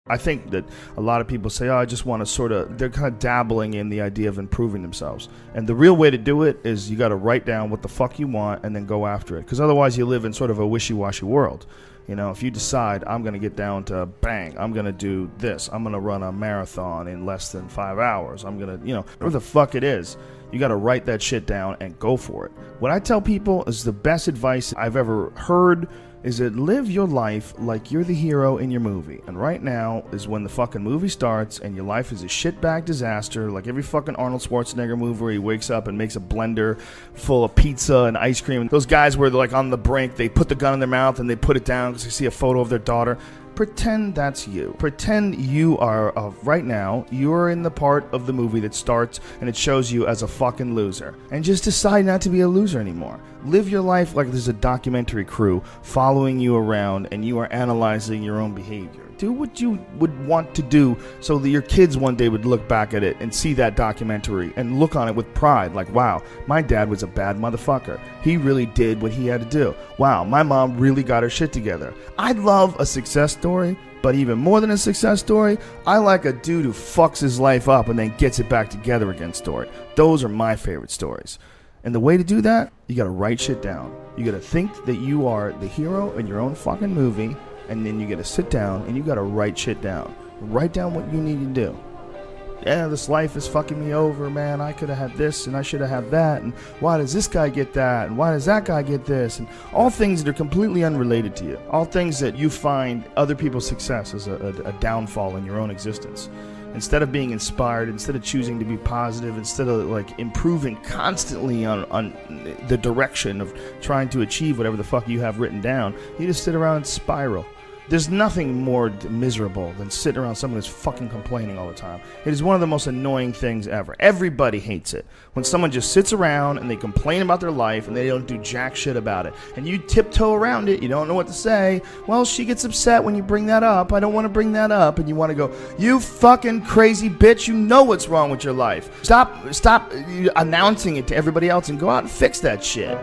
I think that a lot of people say, oh, I just want to they're kind of dabbling in the idea of improving themselves. And the real way to do it is you got to write down what the fuck you want and then go after it. Because otherwise you live in sort of a wishy-washy world. You know, if you decide I'm going to get down to bang, I'm going to do this, I'm going to run a marathon in less than 5 hours, I'm going to, whatever the fuck it is, you got to write that shit down and go for it. What I tell people is the best advice I've ever heard is that live your life like you're the hero in your movie. And right now is when the fucking movie starts and your life is a shitbag disaster, like every fucking Arnold Schwarzenegger movie where he wakes up and makes a blender full of pizza and ice cream. And those guys where they're like on the brink, they put the gun in their mouth and they put it down because they see a photo of their daughter. Pretend that's you. Pretend you are, right now, you're in the part of the movie that starts and it shows you as a fucking loser. And just decide not to be a loser anymore. Live your life like there's a documentary crew following you around and you are analyzing your own behavior. Do what you would want to do so that your kids one day would look back at it and see that documentary and look on it with pride. Like, wow, my dad was a bad motherfucker. He really did what he had to do. Wow, my mom really got her shit together. I love a success story, but even more than a success story, I like a dude who fucks his life up and then gets it back together again story. Those are my favorite stories. And the way to do that, you gotta write shit down. You gotta think that you are the hero in your own fucking movie, and then you gotta sit down and you gotta write shit down. Write down what you need to do. Yeah, this life is fucking me over, man. I could have had this and I should have had that. And why does this guy get that? And why does that guy get this? And all things that are completely unrelated to you. All things that you find other people's success as a downfall in your own existence. Instead of being inspired, instead of choosing to be positive, instead of like improving constantly on the direction of trying to achieve whatever the fuck you have written down, you just sit around and spiral. There's nothing more miserable than sitting around someone who's fucking complaining all the time. It is one of the most annoying things ever. Everybody hates it. When someone just sits around and they complain about their life and they don't do jack shit about it. And you tiptoe around it. You don't know what to say. Well, she gets upset when you bring that up. I don't want to bring that up. And you want to go, you fucking crazy bitch. You know what's wrong with your life. Stop announcing it to everybody else and go out and fix that shit.